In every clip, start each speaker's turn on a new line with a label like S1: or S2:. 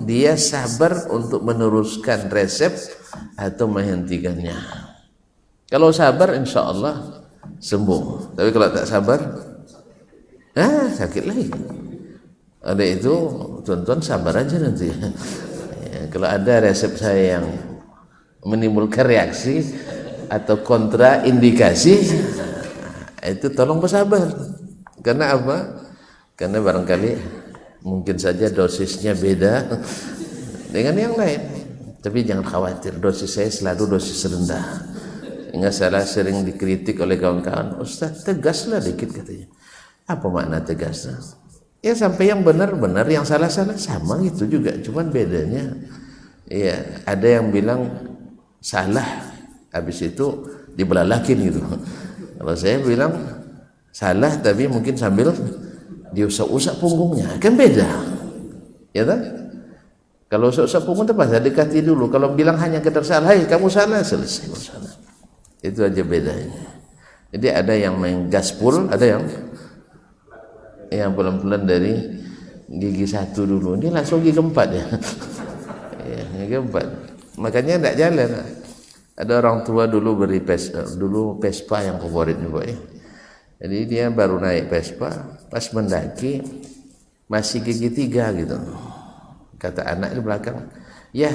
S1: dia sabar untuk meneruskan resep atau menghentikannya. Kalau sabar insya Allah sembuh, tapi kalau tak sabar sakit lagi. Ada itu tuan-tuan sabar aja nanti ya, kalau ada resep saya yang menimbulkan reaksi atau kontraindikasi, itu tolong bersabar. Karena apa? Karena barangkali mungkin saja dosisnya beda dengan yang lain. Tapi jangan khawatir, dosis saya selalu dosis rendah. Ingat saya sering dikritik oleh kawan-kawan, Ustaz tegaslah dikit katanya. Apa makna tegaslah? Ya sampai yang benar-benar, yang salah-salah sama gitu juga, cuman bedanya ya ada yang bilang salah habis itu dibelalakin gitu. Kalau saya bilang salah tapi mungkin sambil diusap-usap punggungnya, kan beda ya kan? Kalau usap-usap punggung terpaksa dekati dulu. Kalau bilang hanya kedar salah, hey, kamu salah, selesai masalah. Itu aja bedanya. Jadi ada yang main gaspol, ada yang pelan-pelan dari gigi 1 dulu, ini langsung gigi 4 ya. Ya, gigi 4. Makanya tidak jalan. Ada orang tua dulu beri Vespa yang favorit juga ya. Jadi dia baru naik Vespa, pas mendaki masih gigi 3 gitu. Kata anak di belakang, ya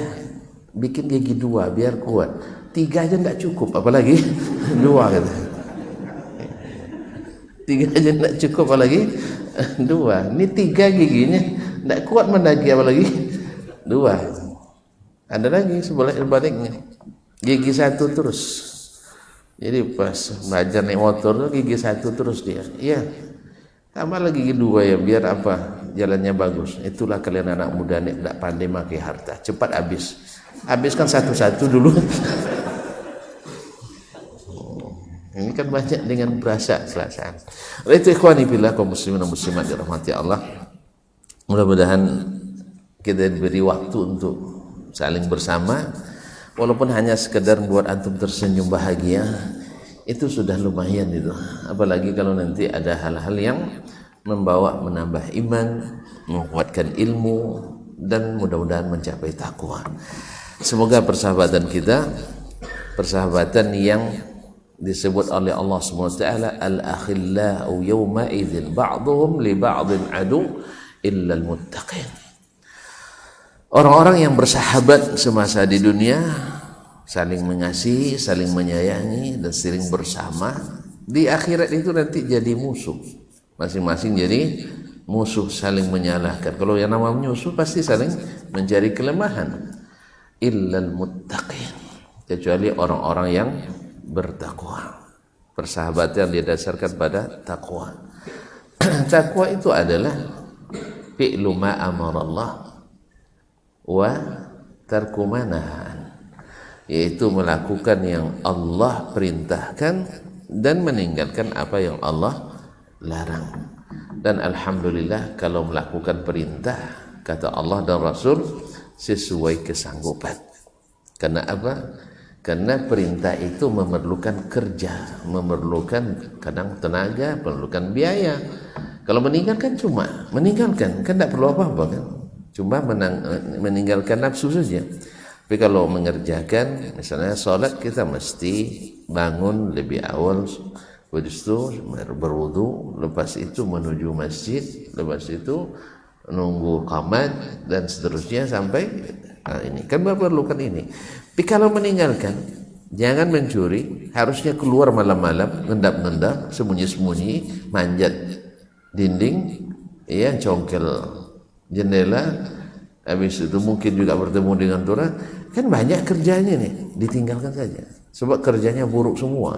S1: bikin gigi 2 biar kuat. 3 aja tidak cukup, apalagi 2 kata. 3 aja tidak cukup, apalagi 2. Ini 3 giginya tidak kuat mendaki, apalagi 2. Ada lagi sebaliknya, gigi 1 terus. Jadi pas belajar naik motor gigi 1 terus dia. Iya. Tambah lagi gigi 2 ya, biar apa? Jalannya bagus. Itulah kalian anak muda nih tidak pandai pakai harta. Cepat habis. Habiskan satu-satu dulu. Ini kan banyak dengan berasa selesai. Oleh itu ikhwani fillah kaum muslimin dan muslimat dirahmati Allah. Mudah-mudahan kita diberi waktu untuk saling bersama. Walaupun hanya sekedar buat antum tersenyum bahagia, itu sudah lumayan itu. Apalagi kalau nanti ada hal-hal yang menambah iman, menguatkan ilmu, dan mudah-mudahan mencapai takwa. Semoga persahabatan kita, persahabatan yang disebut oleh Allah SWT, al-akhillau yawma idzin ba'dhum li ba'dhin adu illa al-muttaqin. Orang-orang yang bersahabat semasa di dunia, saling mengasihi, saling menyayangi, dan sering bersama, di akhirat itu nanti jadi musuh. Masing-masing jadi musuh, saling menyalahkan. Kalau yang namanya musuh pasti saling mencari kelemahan. Illal muttaqin, kecuali orang-orang yang bertakwa. Persahabatan didasarkan pada takwa. Takwa itu adalah fi'lu ma amarallah wa tarku ma nahan, yaitu melakukan yang Allah perintahkan dan meninggalkan apa yang Allah larang. Dan alhamdulillah kalau melakukan perintah kata Allah dan Rasul sesuai kesanggupan. Karena apa? Karena perintah itu memerlukan kerja, memerlukan kadang tenaga, memerlukan biaya. Kalau meninggalkan cuma meninggalkan, kan tidak perlu apa-apa kan, cuma meninggalkan nafsu saja. Tapi kalau mengerjakan, misalnya sholat, kita mesti bangun lebih awal, habis itu berwudu, lepas itu menuju masjid, lepas itu nunggu qamat dan seterusnya sampai ini kan memerlukan ini. Tapi kalau meninggalkan, jangan mencuri, harusnya keluar malam-malam, ngendap-ngendap, sembunyi-sembunyi, manjat dinding, ya, congkel jendela, habis itu mungkin juga bertemu dengan Tuhan. Kan banyak kerjanya nih, ditinggalkan saja. Sebab kerjanya buruk semua,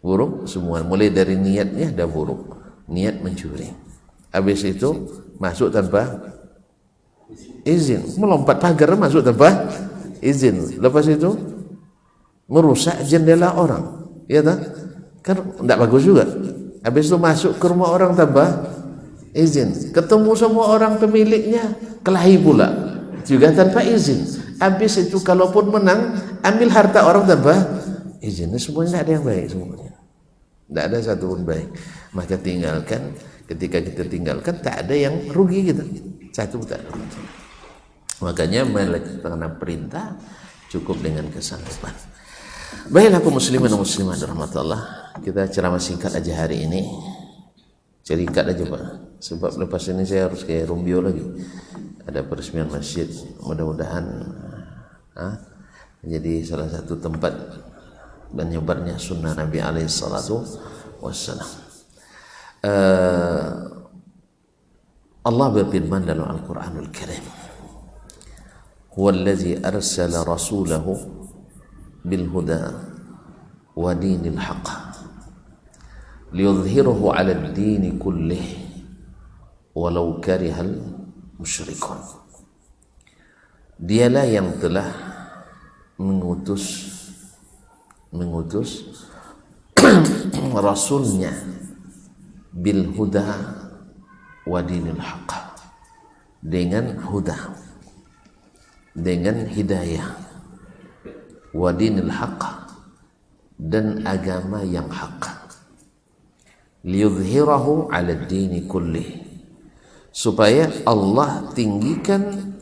S1: buruk semua. Mulai dari niatnya dah buruk, niat mencuri. Habis itu masuk tanpa izin, melompat pagar masuk tanpa izin. Lepas itu merusak jendela orang, ya tak? Kan tidak bagus juga. Habis itu masuk ke rumah orang tanpa izin, ketemu semua orang pemiliknya, kelahi pula juga tanpa izin. Habis itu kalaupun menang, ambil harta orang tanpa izin. Semuanya tidak ada yang baik, semuanya tidak ada satu pun baik. Maka tinggalkan. Ketika kita tinggalkan, tak ada yang rugi kita, satu tak ada. Makanya melaksanakan perintah cukup dengan kesanggupan. Baiklah kaum muslimin dan muslimat rahmatullah, kita ceramah singkat aja hari ini. Singkat aja Pak, sebab lepas ini saya harus ke Rumbio lagi. Ada peresmian masjid, mudah-mudahan menjadi salah satu tempat menyebarnya sunnah Nabi alaihi salatu wassalam. Allah berfirman dalam Al-Quranul Karim, huwallazi arsala rasulahu bil huda wa dinil haqq liyudhhirahu 'ala ad-din kullih walau karihal musyrikun. Dialah yang telah mengutus rasulnya bil huda wa dinil haqq, dengan huda, dengan hidayah, wa dinil haqq, dan agama yang hak, liyudhhirahu 'ala ad-dini kullih, supaya Allah tinggikan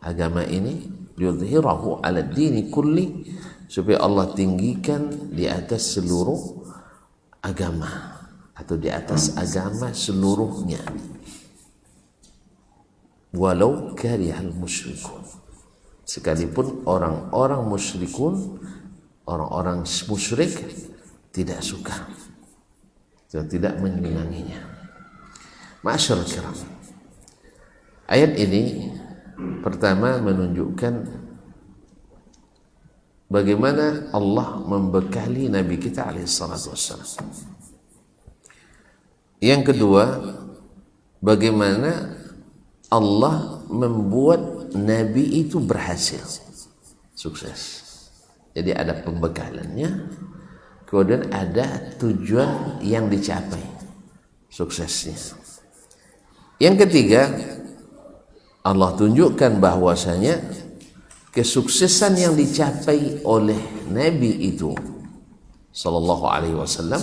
S1: agama ini, liyudhhirahu 'ala ad-dini kullih, supaya Allah tinggikan di atas seluruh agama atau di atas agama seluruhnya, walau karihal musyrikun, sekalipun orang-orang musyrikun, orang-orang musyrik tidak suka dan tidak menyenanginya. Ma'asyarul kiram, ayat ini pertama menunjukkan bagaimana Allah membekali Nabi kita alaihi salatu wassalam. Yang kedua, bagaimana Allah membuat Nabi itu berhasil, sukses. Jadi ada pembekalannya, kemudian ada tujuan yang dicapai, suksesnya. Yang ketiga, Allah tunjukkan bahwasanya kesuksesan yang dicapai oleh Nabi itu sallallahu alaihi wasallam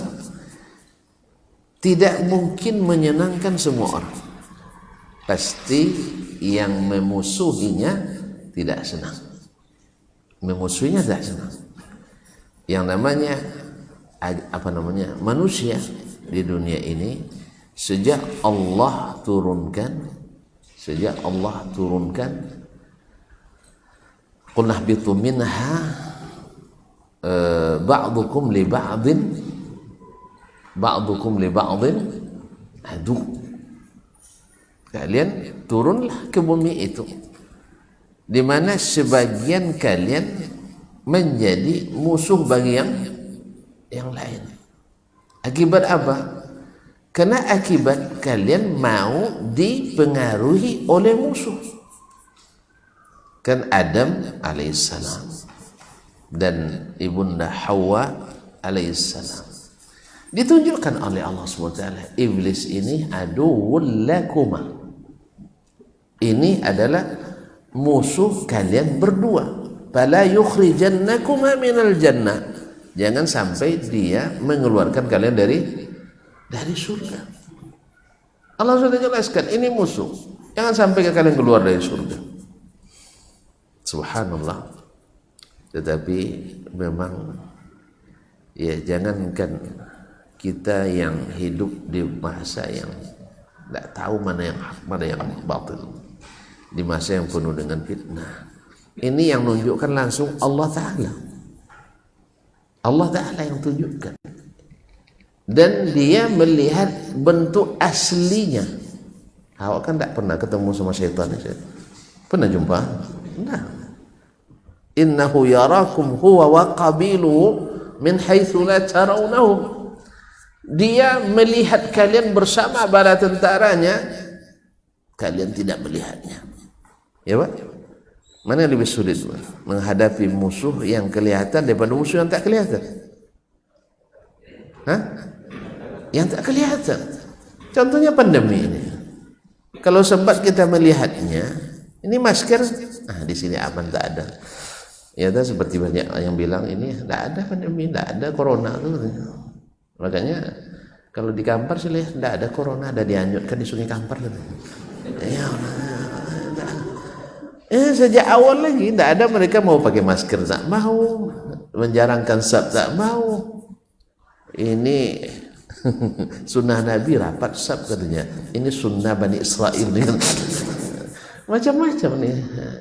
S1: tidak mungkin menyenangkan semua orang. Pasti yang memusuhinya tidak senang. Memusuhinya tidak senang. Yang namanya manusia di dunia ini, sejak Allah turunkan qul nahbitu minha ba'dukum li ba'din adu. Kalian turunlah ke bumi itu, di mana sebagian kalian menjadi musuh bagi yang lain. Akibat apa? Karena akibat kalian mau dipengaruhi oleh musuh. Kan Adam alaihissalam dan ibunda Hawa alaihissalam ditunjukkan oleh Allah SWT, iblis ini aduwwul lakuma, ini adalah musuh kalian berdua. Fala yukhrijannakuma minal jannah, jangan sampai dia mengeluarkan kalian dari surga. Allah sudah jelaskan ini musuh, jangan sampai kalian keluar dari surga. Subhanallah. Tetapi memang ya, jangankan kita yang hidup di masa yang tidak tahu mana yang hak, mana yang batil, di masa yang penuh dengan fitnah. Ini yang menunjukkan langsung Allah Ta'ala. Allah Ta'ala yang tunjukkan. Dan dia melihat bentuk aslinya. Awak kan tidak pernah ketemu sama syaitan. Pernah jumpa? Nah. Innahu yarakum huwa wa qabiluhu min haitsu la tarawnahum. Dia melihat kalian bersama bala tentaranya, kalian tidak melihatnya. Ya Pak? Mana yang lebih sulit menghadapi musuh yang kelihatan daripada musuh yang tak kelihatan? Hah? Yang tak kelihatan. Contohnya pandemi ini. Kalau sempat kita melihatnya, ini masker, di sini aman, tak ada. Ya, seperti banyak yang bilang ini tak ada pandemi, tak ada corona. Makanya kalau di Kampar sih lihat tidak ada corona, ada dianyutkan di Sungai Kampar. Ya, Sejak awal lagi tidak ada mereka mau pakai masker, tak mau, menjarangkan sab, tak mau. Ini sunnah Nabi rapat sab katanya. Ini sunnah Bani Israel nih. Macam-macam nih.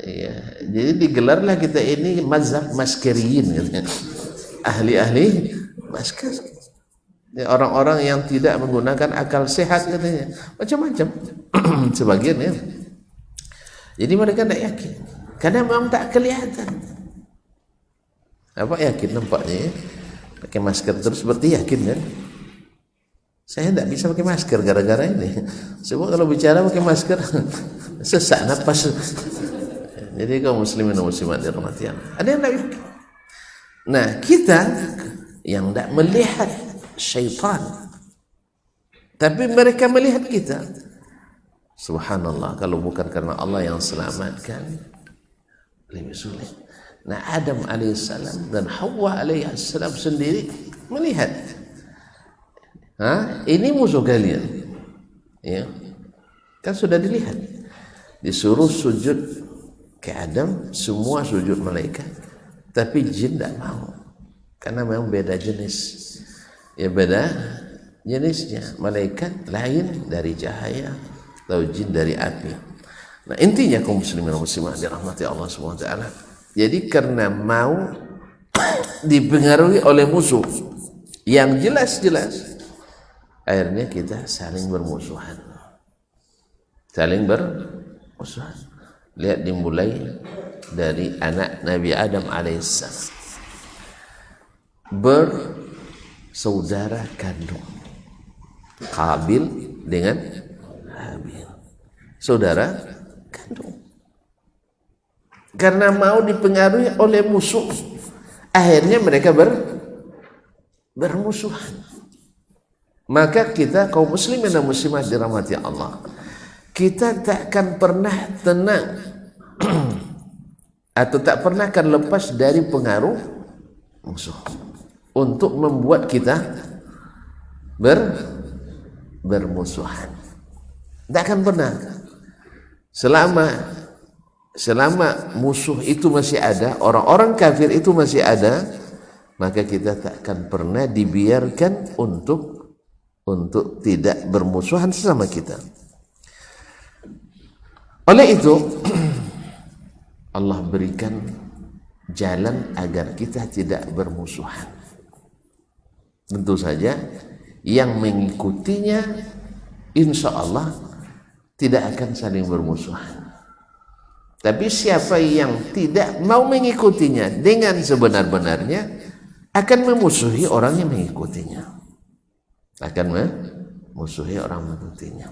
S1: Iya. Jadi digelarlah kita ini mazhab maskeriyin katanya. Ahli-ahli masker. Orang-orang yang tidak menggunakan akal sehat katanya. Macam-macam. Sebagian ya. Jadi mereka tidak yakin karena memang tak kelihatan. Apa yakin nampaknya ya? Pakai masker terus seperti yakin kan? Saya tidak bisa pakai masker gara-gara ini. Sebab kalau bicara pakai masker sesak napas. Jadi kaum muslimin dan muslimat dirahmati Allah, ada yang tidak yakin. Nah kita yang tidak melihat syaitan, tapi mereka melihat kita. Subhanallah, kalau bukan karena Allah yang selamatkan, lebih sulit. Nah Adam alaihissalam dan Hawa alaihissalam sendiri melihat, ini musuh kalian, ya kan sudah dilihat. Disuruh sujud ke Adam, semua sujud malaikat, tapi jin tidak mau, karena memang beda jenis, ya beda jenisnya. Malaikat lain dari cahaya, atau jin dari api. Nah intinya kaum muslimin dan muslimah dirahmati Allah Subhanahu wa taala. Jadi karena mau dipengaruhi oleh musuh yang jelas-jelas, akhirnya kita saling bermusuhan. Saling bermusuhan. Lihat dimulai dari anak Nabi Adam alaihissalam, bersaudara kandung Qabil dengan Habil, saudara kandung. Karena mau dipengaruhi oleh musuh, akhirnya mereka bermusuhan. Maka kita kaum muslimin dan muslimat dirahmati Allah, kita takkan pernah tenang atau tak pernah akan lepas dari pengaruh musuh untuk membuat kita bermusuhan. Tak akan pernah. Selama musuh itu masih ada, orang-orang kafir itu masih ada, maka kita tak akan pernah dibiarkan untuk tidak bermusuhan sesama kita. Oleh itu Allah berikan jalan agar kita tidak bermusuhan. Tentu saja yang mengikutinya insya Allah tidak akan saling bermusuhan. Tapi siapa yang tidak mau mengikutinya dengan sebenar-benarnya akan memusuhi orang yang mengikutinya. Akan memusuhi orang mengikutinya.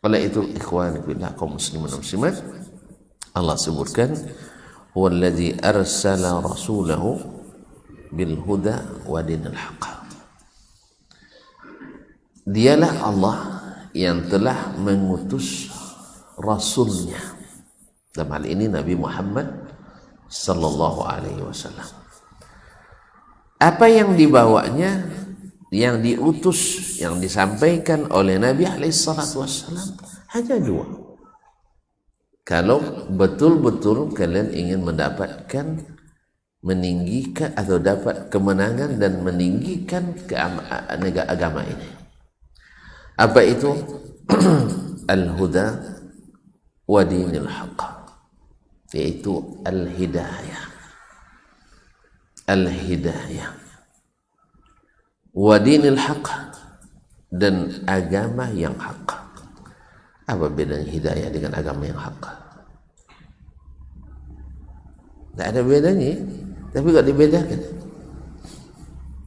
S1: Oleh itu ikhwan fillah kaum muslimin dan muslimat, Allah sebutkan huwallazi arsala rasulahu bil huda wa dinil haqq. Dialah Allah yang telah mengutus rasulnya, dalam hal ini Nabi Muhammad sallallahu alaihi wasallam. Apa yang dibawanya, yang diutus, yang disampaikan oleh Nabi alaihi salatu wasallam hanya dua. Kalau betul-betul kalian ingin mendapatkan, meninggikan atau dapat kemenangan dan meninggikan agama ini. Apa itu? Al-huda wa dinil haqq, yaitu al-hidayah. Al-hidayah wa dinil haqq, dan agama yang hak. Apa bedanya hidayah dengan agama yang hak? Tidak ada bedanya, tapi tidak dibedakan.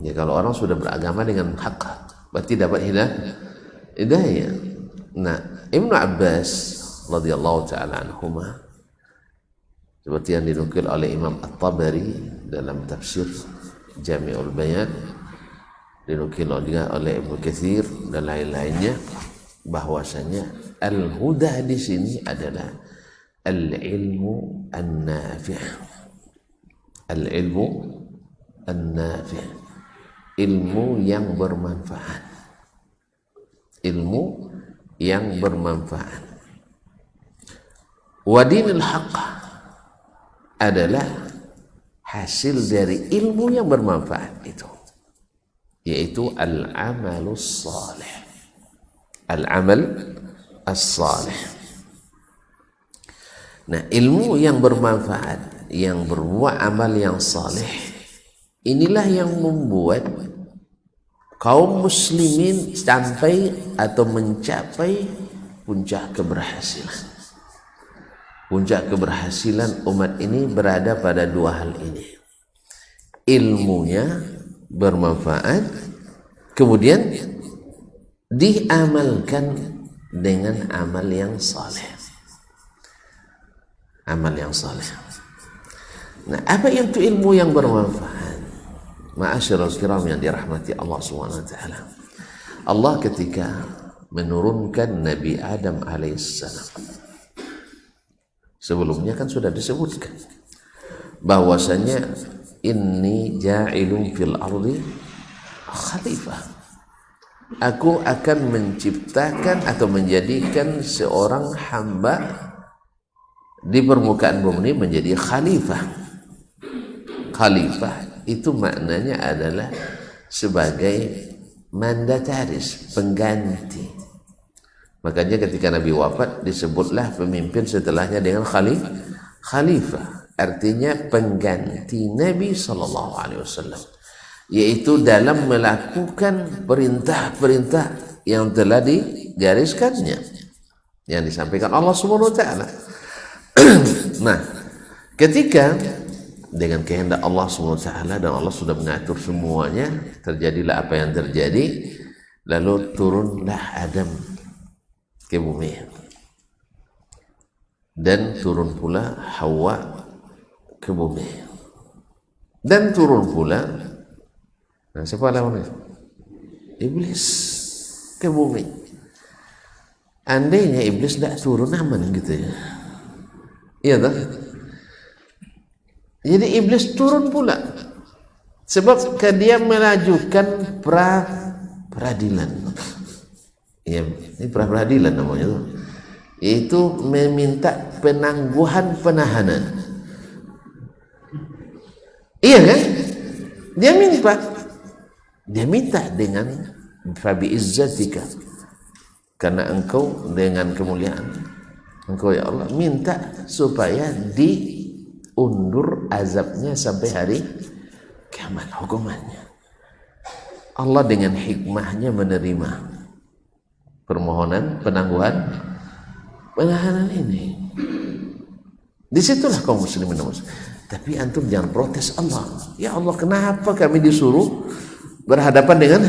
S1: Ya, kalau orang sudah beragama dengan hak, berarti dapat hidayah. Nah, Ibnu Abbas radhiyallahu taala anhuma, seperti yang dinukil oleh Imam At-Tabari dalam tafsir Jami'ul Bayan, dinukil juga oleh Ibnu Katsir dan lain-lainnya, bahwasanya al-huda di sini adalah al-ilmu an-nafi'. Al-ilmu an-nafi', ilmu yang bermanfaat. Ilmu yang bermanfaat. Wa dinil haqq, adalah hasil dari ilmu yang bermanfaat itu, yaitu al-amalus salih. Al-amal as-salih. Nah, ilmu yang bermanfaat, yang berbuat amal yang salih, inilah yang membuat kaum muslimin sampai atau mencapai puncak keberhasilan. Puncak keberhasilan umat ini berada pada dua hal ini. Ilmunya bermanfaat, kemudian diamalkan dengan amal yang saleh. Amal yang saleh. Nah, apa itu ilmu yang bermanfaat? Ma'asyiral kiram yang dirahmati Allah Subhanahu wa taala. Allah ketika menurunkan Nabi Adam alaihissalam, sebelumnya kan sudah disebutkan bahwasanya inni ja'ilun fil ardi khalifah. Aku akan menciptakan atau menjadikan seorang hamba di permukaan bumi menjadi khalifah. Khalifah itu maknanya adalah sebagai mandataris, pengganti. Makanya ketika Nabi wafat disebutlah pemimpin setelahnya dengan khalifah. Artinya pengganti Nabi SAW, yaitu dalam melakukan perintah-perintah yang telah digariskannya, yang disampaikan Allah Subhanahu wa taala. Nah, ketika dengan kehendak Allah SWT dan Allah sudah mengatur semuanya, terjadilah apa yang terjadi, lalu turunlah Adam ke bumi dan turun pula Hawa ke bumi dan turun pula siapa lawannya? Iblis ke bumi. Andainya Iblis tidak turun aman gitu ya. Iya tak? Jadi Iblis turun pula sebab dia melajukan peradilan. Ya, ini peradilan namanya tuh. Yaitu meminta penangguhan penahanan. Iya kan? Dia minta dengan fabi izzatika, karena engkau dengan kemuliaan engkau ya Allah minta supaya diundur azabnya sampai hari kiamat, hukumannya. Allah dengan hikmahnya menerima permohonan penangguhan penahanan ini. Disitulah kaum muslimin. Tapi antum jangan protes Allah. Ya Allah, kenapa kami disuruh berhadapan dengan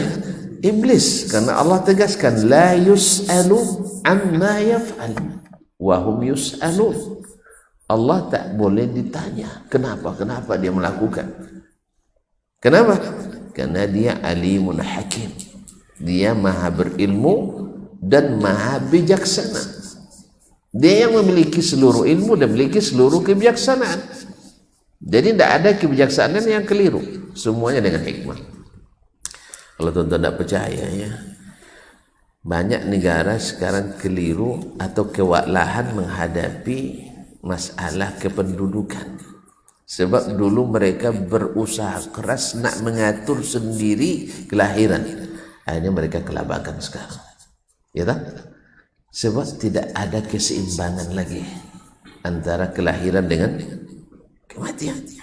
S1: iblis? Karena Allah tegaskan la yus'alu amma yaf'al wa hum yus'alun. Allah tak boleh ditanya kenapa dia melakukan. Kenapa? Karena dia alimun hakim. Dia maha berilmu dan maha bijaksana. Dia yang memiliki seluruh ilmu dan memiliki seluruh kebijaksanaan. Jadi tidak ada kebijaksanaan yang keliru, semuanya dengan hikmah. Kalau tuan-tuan tidak percaya ya, banyak negara sekarang keliru atau kewalahan menghadapi masalah kependudukan. Sebab dulu mereka berusaha keras nak mengatur sendiri kelahiran, akhirnya mereka kelabakan sekarang. Ya tak? Sebab tidak ada keseimbangan lagi antara kelahiran dengan kematian.